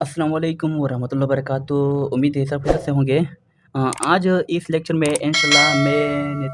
अस्सलाम वालेकुम वरहमतुल्लाहि वबरकातुहू। उम्मीद है सब खैरियत से होंगे। आज इस लेक्चर में इंशाल्लाह मैंने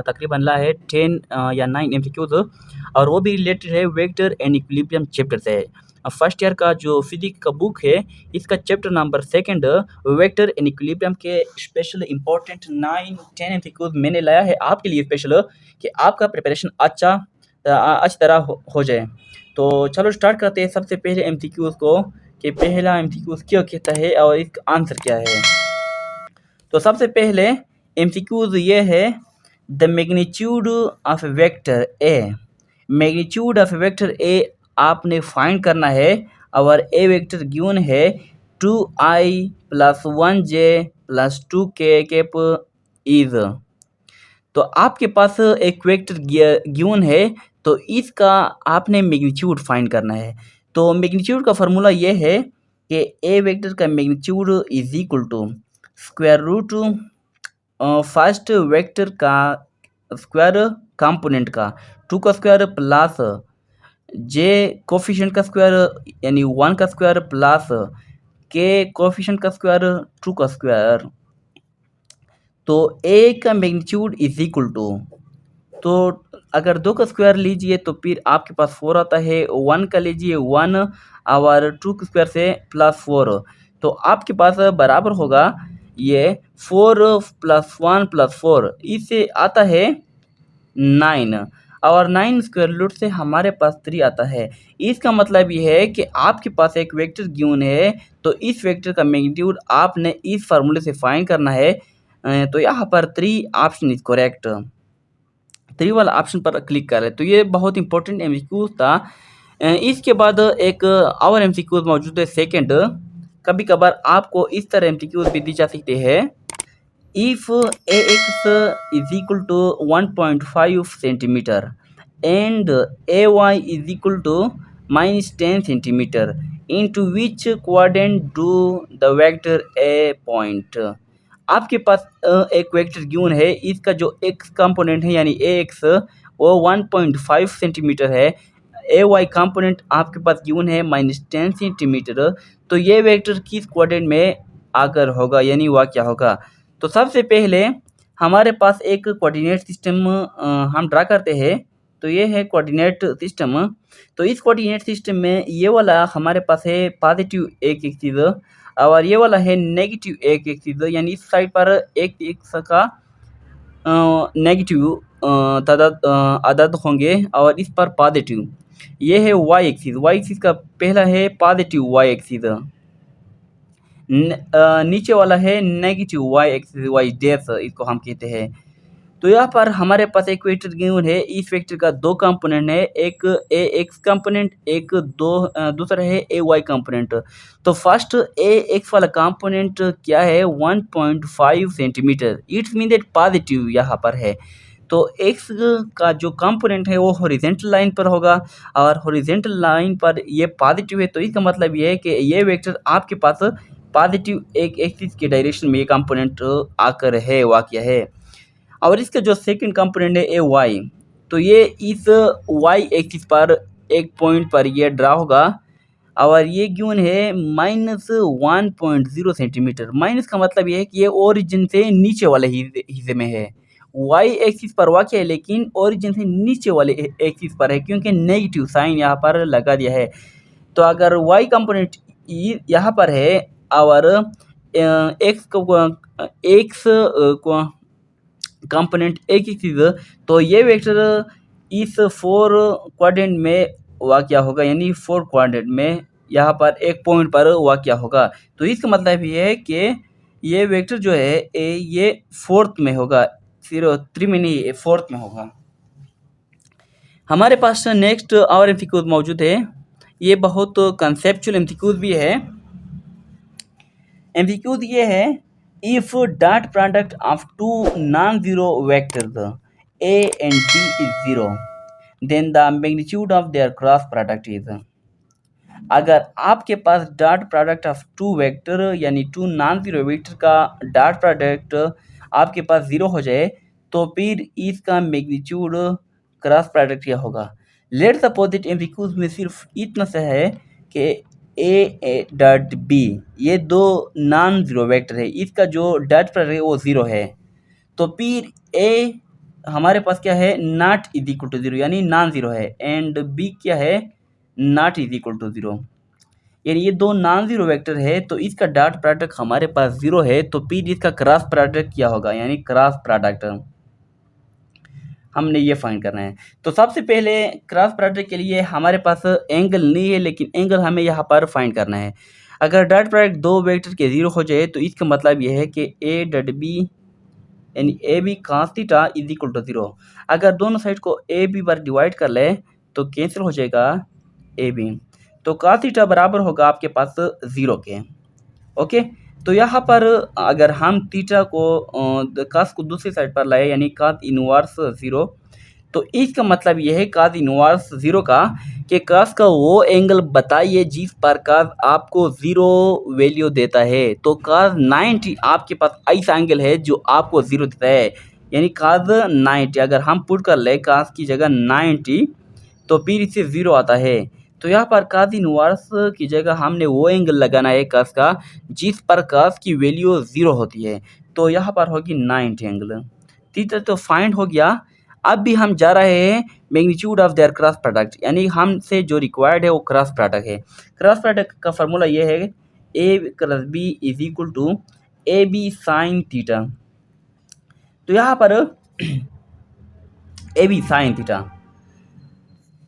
तकरीबन ला है 10 या 9 एमसीक्यूज़ और वो भी रिलेटेड है वेक्टर एंड इक्विलिब्रियम चैप्टर से। फर्स्ट ईयर का जो फिजिक्स का बुक है इसका chapter number second vector and equilibrium के स्पेशल इंपॉर्टेंट 9-10 एमसीक्यूज़ मैंने लाया है आपके लिए स्पेशल कि आपका प्रिपरेशन अच्छी तरह हो जाए। तो चलो स्टार्ट करते हैं सबसे पहले एमसीक्यूज़ को कि पहला एमसीक्यूज़ क्या कहता है और इसका आंसर क्या है। तो सबसे पहले एमसीक्यूज़ ये है the magnitude of vector A. Magnitude of vector A आपने फाइंड करना है और ए वेक्टर गिवन है 2i + 1j + 2k cap is. तो आपके पास एक वेक्टर गिवन है तो इसका आपने मैग्नीट्यूड फाइंड करना है। तो मैग्नीट्यूड का फार्मूला ये है कि ए वेक्टर का magnitude is equal to square root first vector का स्क्वायर कंपोनेंट का 2 का स्क्वायर प्लस जे कोफिशिएंट का स्क्वायर यानी 1 का स्क्वायर प्लस के कोफिशिएंट का स्क्वायर 2 का स्क्वायर। तो ए का मैग्नीट्यूड इज इक्वल टू, तो अगर 2 का स्क्वायर लीजिए तो फिर आपके पास 4 आता है, 1 का लीजिए 1 और 2 के स्क्वायर से +4 तो आपके पास बराबर होगा ये 4 + 1 + 4 इससे आता है 9 और 9 स्क्वायर रूट से हमारे पास 3 आता है। इसका मतलब ये है कि आपके पास एक वेक्टर गिवन है तो इस वेक्टर का मैग्नीट्यूड आपने इस फार्मूले से फाइंड करना है। तो यहाँ पर 3 ऑप्शन इज करेक्ट। 3 वाला ऑप्शन पर क्लिक करें। तो ये बहुत इंपॉर्टेंट एमसीक्यूज था। इसके बाद एक और एमसीक्यूज मौजूद है सेकंड। कभी कभार आपको इस तरह एमसीक्यूज भी दी जा सकते हैं। If ax is equal to 1.5 centimeter and ay is equal to -10 centimeter, into which quadrant do the vector a point। आपके पास एक वेक्टर गिवन है, इसका जो x कंपोनेंट है यानी ax वो 1.5 सेंटीमीटर है, ay कंपोनेंट आपके पास गिवन है -10 सेंटीमीटर। तो ये वेक्टर किस क्वाड्रेंट में आकर होगा यानी वह क्या होगा। तो सबसे पहले हमारे पास एक कोऑर्डिनेट सिस्टम हम ड्रा करते हैं। तो ये है कोऑर्डिनेट सिस्टम। तो इस कोऑर्डिनेट सिस्टम में ये वाला हमारे पास है पॉजिटिव एक एक्सिस और ये वाला है नेगेटिव एक एक्सिस, यानी इस साइड पर एक एक्स का नेगेटिव अदद होंगे और इस पर पॉजिटिव। ये है वाई एक्सिस। वाई एक्सिस का पहला है पॉजिटिव वाई एक्सिस, नीचे वाला है negative Y axis Y dash इसको हम कहते हैं। तो यहाँ पर हमारे पास एक वेक्टर गिवन है, इस वेक्टर का 2 कंपोनेंट है, एक ए एक्स कंपोनेंट, एक दूसरा है ए वाई कंपोनेंट। तो फर्स्ट ए एक्स वाला कंपोनेंट क्या है 1.5 centimetre, it's mean that positive यहाँ पर है। तो एक्स का जो कंपोनेंट है वो हॉरिजॉन्टल लाइन पर होगा और हॉरिजॉन्टल लाइन पर ये पॉजिटिव है। तो इसका मतलब ये है कि ये वेक्टर आपके पास पॉजिटिव एक एक्सिस के डायरेक्शन में ये कंपोनेंट आकर है वाक़या है। और इसका जो सेकंड कंपोनेंट है ए वाई, तो ये इस वाई एक्सिस पर एक पॉइंट पर ये ड्रा होगा और ये गिवन है -1.0 सेंटीमीटर। माइनस का मतलब ये है कि ये ओरिजिन से नीचे वाले हिस्से में है, वाई एक्सिस पर वाक़ है लेकिन ओरिजिन से नीचे वाले एक्सिस पर है क्योंकि नेगेटिव साइन यहाँ पर लगा दिया है। तो अगर वाई कंपोनेंट यहाँ पर है और एक्स को कंपोनेंट एक ही चीज़, तो ये वेक्टर इस 4 क्वाड्रेंट में वाक़या होगा, यानी 4 क्वाड्रेंट में यहाँ पर एक पॉइंट पर वाक़या होगा। तो इसका मतलब ये है कि ये वेक्टर जो है ये 4th में होगा, 3 में नहीं 4th में होगा। हमारे पास नेक्स्ट और एमसीक्यूज मौजूद है, ये बहुत कंसेप्चुअल एमसीक्यूज भी है। एमसीक्यूज ये है if dot product of two non-zero vectors a and b is 0 then the magnitude of their cross product is। अगर आपके पास डॉट प्रोडक्ट ऑफ 2 वेक्टर यानी 2 नॉन जीरो वेक्टर का डॉट प्रोडक्ट आपके पास 0 हो जाए तो फिर इसका मैग्नीट्यूड क्रॉस प्रोडक्ट क्या होगा। लेट सपोज दैट एमसीक्यूज में सिर्फ इतना सा है कि ए डॉट बी, ये दो नॉन ज़ीरो वेक्टर है, इसका जो डॉट प्रोडक्ट है वो ज़ीरो है। तो फिर ए हमारे पास क्या है, not is equal to zero यानी नॉन ज़ीरो है, एंड बी क्या है, not is equal to zero, यानी ये दो नॉन ज़ीरो वेक्टर है। तो इसका डॉट प्रोडक्ट हमारे पास ज़ीरो है, तो फिर इसका क्रॉस प्रोडक्ट क्या होगा, यानी क्रॉस प्रोडक्ट हमने ये फाइंड करना है। तो सबसे पहले क्रॉस प्रोडक्ट के लिए हमारे पास एंगल नहीं है, लेकिन एंगल हमें यहाँ पर फाइंड करना है। अगर डॉट प्रोडक्ट दो वेक्टर के ज़ीरो हो जाए तो इसका मतलब ये है कि ए डॉट बी यानी A B cos theta is equal to zero. अगर दोनों साइड को ए बी पर डिवाइड कर ले तो कैंसिल हो जाएगा ए बी, तो cos थीटा बराबर होगा आपके पास ज़ीरो के। ओके, तो यहाँ पर अगर हम थीटा को cos को दूसरी साइड पर लाए यानी cos इनवर्स ज़ीरो, तो इसका मतलब ये है cos इनवर्स ज़ीरो का कि cos का वो एंगल बताइए जिस पर cos आपको ज़ीरो वैल्यू देता है। तो cos 90 आपके पास ऐसा एंगल है जो आपको ज़ीरो देता है, यानी cos 90 अगर हम पुट कर ले cos की जगह 90 तो फिर इससे ज़ीरो आता है। तो यहाँ पर cos इनवर्स की जगह हमने वो एंगल लगाना है cos का जिस पर cos की वैल्यू ज़ीरो होती है, तो यहाँ पर होगी 90 एंगल। थीटा तो फाइंड हो गया। अब भी हम जा रहे हैं magnitude of their cross product, यानी हमसे जो रिक्वायर्ड है वो क्रॉस प्रोडक्ट है। क्रॉस प्रोडक्ट का फार्मूला ये है A plus B is equal to A B sine theta. तो यहाँ पर ए बी साइन थीटा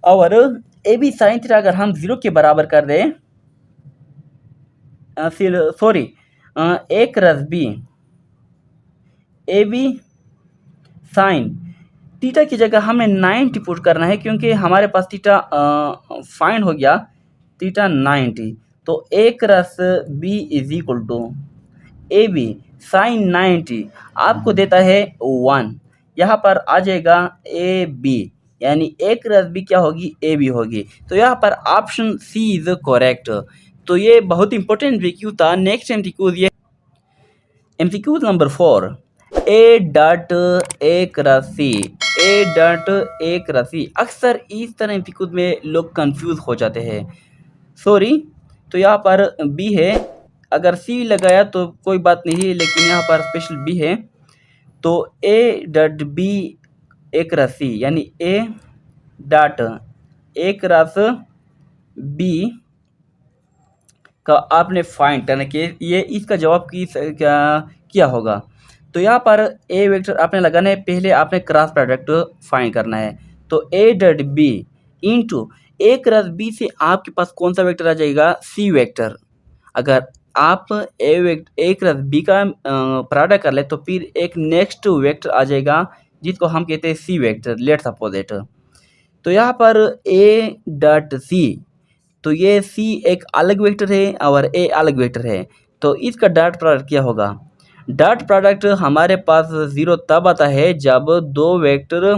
और ए बी साइन थीटा अगर हम ज़ीरो के बराबर कर दें, sorry A cross B A B sine theta की जगह हमें 90 पुट करना है, क्योंकि हमारे पास थीटा फाइंड हो गया थीटा 90। तो A cross B is equal to A B sine 90 आपको देता है 1, यहाँ पर आ जाएगा ए बी, यानी ए क्रॉस बी क्या होगी, ए बी होगी। तो यहाँ पर ऑप्शन सी इज करेक्ट। तो ये बहुत इंपॉर्टेंट एमसीक्यू था। नेक्स्ट एमसीक्यू ये MCQ number 4, A dot A cross C, A dot A cross C. अक्सर इस तरह एमसीक्यू में लोग कंफ्यूज हो जाते हैं, सॉरी। तो यहाँ पर बी है, अगर सी लगाया तो कोई बात नहीं है, लेकिन यहाँ पर स्पेशल बी है। तो A dot B A cross C यानी A dot A cross B का आपने फाइंड करना कि ये इसका जवाब क्या होगा। तो यहाँ पर ए वेक्टर आपने लगाना है, पहले आपने क्रॉस प्रोडक्ट फाइंड करना है। तो A dot B into A cross B से आपके पास कौन सा वेक्टर आ जाएगा, सी वेक्टर। अगर आप ए क्रॉस बी का प्रोडक्ट कर ले तो फिर एक नेक्स्ट वेक्टर आ जाएगा जिसको हम कहते हैं C vector, let suppose it. तो यहाँ पर ए डॉट सी, तो ये सी एक अलग वेक्टर है और ए अलग वेक्टर है, तो इसका डॉट प्रोडक्ट क्या होगा। डॉट प्रोडक्ट हमारे पास ज़ीरो तब आता है जब दो वेक्टर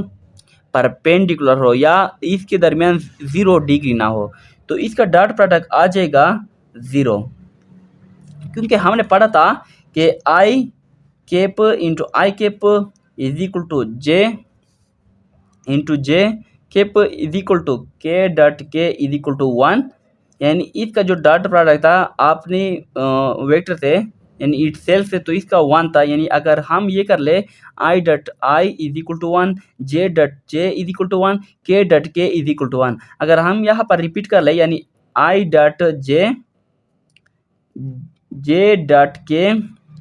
परपेंडिकुलर हो या इसके दरमियान 0 डिग्री ना हो, तो इसका डॉट प्रोडक्ट आ जाएगा 0। क्योंकि हमने पढ़ा था कि I cap into I cap is equal to J into J cap is equal to K dot K is equal to 1, यानी इसका जो डॉट प्रोडक्ट था आपने वेक्टर से यानी इट सेल्फ से, तो इसका 1 था। यानी अगर हम ये कर ले I dot I is equal to 1, J dot J is equal to 1, K dot K is equal to 1, अगर हम यहाँ पर रिपीट कर ले यानी आई डॉट जे डॉट के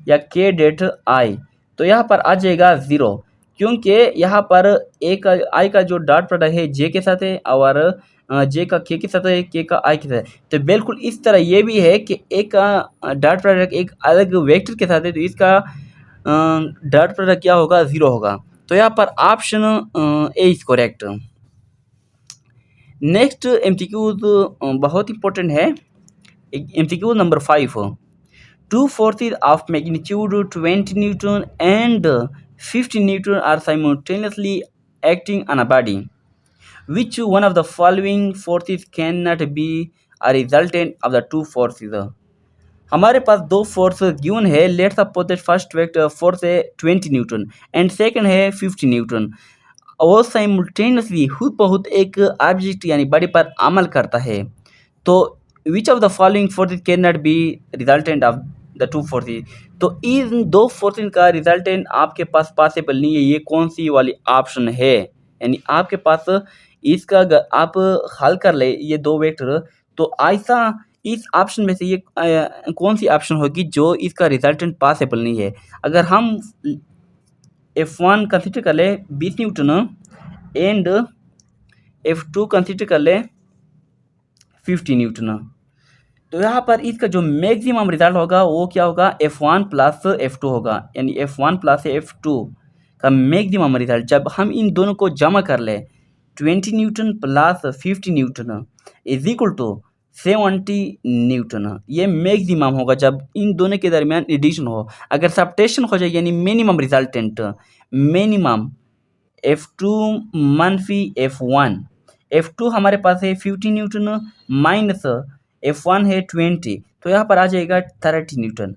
या के डॉट आई, तो यहाँ पर आ जाएगा 0, क्योंकि यहाँ पर एक आई का जो डॉट प्रोडक्ट है जे के साथ है और जे का के साथ है, के का आई के साथ है। तो बिल्कुल इस तरह ये भी है कि एक का डॉट प्रोडक्ट एक अलग वेक्टर के साथ है, तो इसका डॉट प्रोडक्ट क्या होगा, 0 होगा। तो यहाँ पर option A is correct. Next MCQ बहुत इंपॉर्टेंट है, MCQ number 5। 2 forces of magnitude 20 Newton and 50 Newton are simultaneously acting on a body. Which one of the following forces cannot be a resultant of the two forces? हमारे पास दो force given है। Let's suppose that first vector force है 20 Newton and second है 50 Newton. वो simultaneously खुद बहुत एक object यानी बॉडी पर अमल करता है। तो which of the following forces can not be resultant of the two forces. तो इन दो फोर्सेस का रिजल्टेंट आपके पास पॉसिबल नहीं है, ये कौन सी वाली ऑप्शन है। यानी आपके पास इसका आप हल कर ले ये दो वेक्टर, तो ऐसा इस ऑप्शन में से ये कौन सी ऑप्शन होगी जो इसका रिजल्टेंट पॉसिबल नहीं है। अगर हम F1 कंसिडर कर ले 20 न्यूटन एंड F2 कंसिडर कर ले 50 न्यूटन, तो यहाँ पर इसका जो मैक्सिमम रिजल्ट होगा वो क्या होगा, F1 प्लस F2 होगा। यानी F1 प्लस F2 का मैक्सिमम रिजल्ट जब हम इन दोनों को जमा कर ले 20 newton plus 50 newton is equal to 70 newton, ये मैक्सिमम होगा जब इन दोनों के दरमियान एडिशन हो। अगर सब्ट्रैक्शन हो जाए यानी मिनिमम रिजल्टेंट, मिनिमम F2 मनफी F1, F2 हमारे पास है 50 न्यूटन माइनस F1 है 20, तो यहाँ पर आ जाएगा 30 न्यूटन।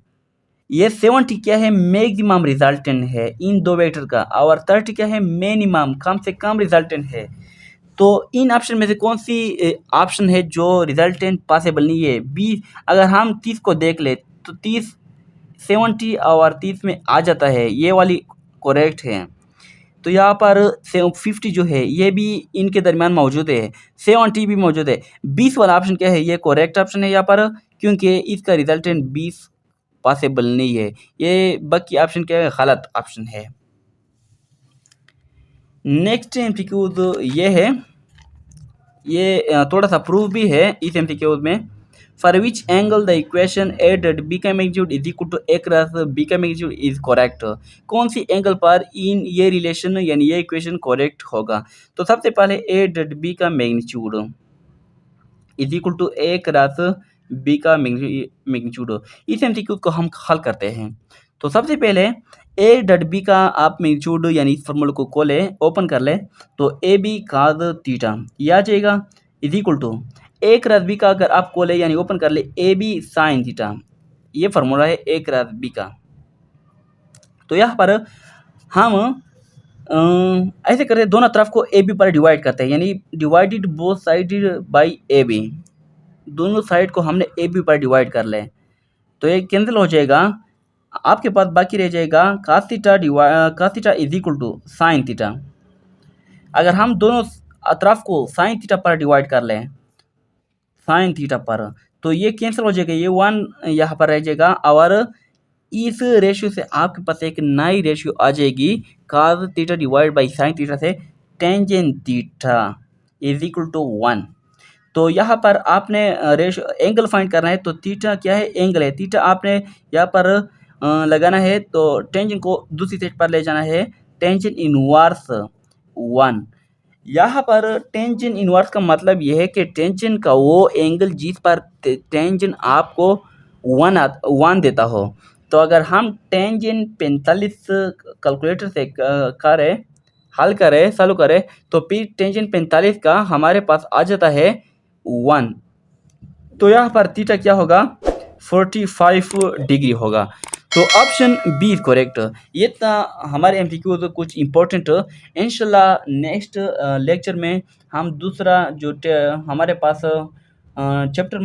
ये 70 क्या है, मैक्सिमम रिजल्टेंट है इन दो वेक्टर का, और 30 क्या है, मिनिमम कम से कम रिजल्टेंट है। तो इन ऑप्शन में से कौन सी ऑप्शन है जो रिजल्टेंट पॉसिबल नहीं है। 20 अगर हम 30 को देख ले तो 30 70 और 30 में आ जाता है, ये वाली करेक्ट है। तो यहाँ पर 50 जो है ये भी इनके दरमियान मौजूद है, 70 भी मौजूद है। 20 वाला ऑप्शन क्या है, ये करेक्ट ऑप्शन है यहाँ पर, क्योंकि इसका रिजल्टेंट 20 पॉसिबल नहीं है। ये बाकी ऑप्शन क्या है, गलत ऑप्शन है। नेक्स्ट एमसीक्यूज ये है, ये थोड़ा सा प्रूफ भी है इस एमसीक्यूज में। For which angle the equation A dot B का magnitude is equal to A cross B का मैग्नीट्यूड इज करेक्ट। कौन सी एंगल पर इन ये रिलेशन यानी ये इक्वेशन करेक्ट होगा। तो सबसे पहले ए डॉट बी का magnitude is equal to A cross B का मैग्नीट्यूड, इस एमसीक्यू को हम हल करते हैं। तो सबसे पहले ए डॉट बी का आप मैग्नीट्यूड यानी इस फॉर्मूले को खोले, ओपन कर ले, तो ए बी काज थीटा ये आ जाएगा is equal to A cross B का अगर आप खोले यानी ओपन कर ले ए बी साइन थीटा, ये फार्मूला है ए क्रॉस बी का। तो यहाँ पर हम ऐसे करते हैं, दोनों तरफ को ए बी पर डिवाइड करते हैं, यानी divided both side by A B, दोनों साइड को हमने ए बी पर डिवाइड कर ले, तो ये कैंसिल हो जाएगा। आपके पास बाकी रह जाएगा cos theta is equal to sine theta. अगर हम दोनों तरफ को साइन थीटा पर डिवाइड कर लें, साइन थीटा पर, तो ये कैंसिल हो जाएगा, ये 1 यहाँ पर रह जाएगा, और इस रेशियो से आपके पास एक नई रेशियो आ जाएगी cos theta divide by sine theta से tangent theta is equal to 1। तो यहाँ पर आपने रेशियो एंगल फाइंड करना है, तो थीटा क्या है, एंगल है, थीटा आपने यहाँ पर लगाना है, तो टेंजेंट को दूसरी साइड पर ले जाना है, टेंजेंट इनवर्स 1। यहाँ पर टेंजेंट इनवर्स का मतलब यह है कि टेंजेंट का वो एंगल जिस पर टेंजेंट आपको 1 देता हो। तो अगर हम टेंजेंट 45 कैलकुलेटर से हल करें, सॉल्व करें, तो फिर टेंजेंट 45 का हमारे पास आ जाता है 1। तो यहाँ पर थीटा क्या होगा, 45 डिग्री होगा। तो ऑप्शन बी इज करेक्ट। ये था हमारे एमसीक्यू कुछ इंपॉर्टेंट। इंशाल्लाह नेक्स्ट लेक्चर में हम दूसरा जो हमारे पास चैप्टर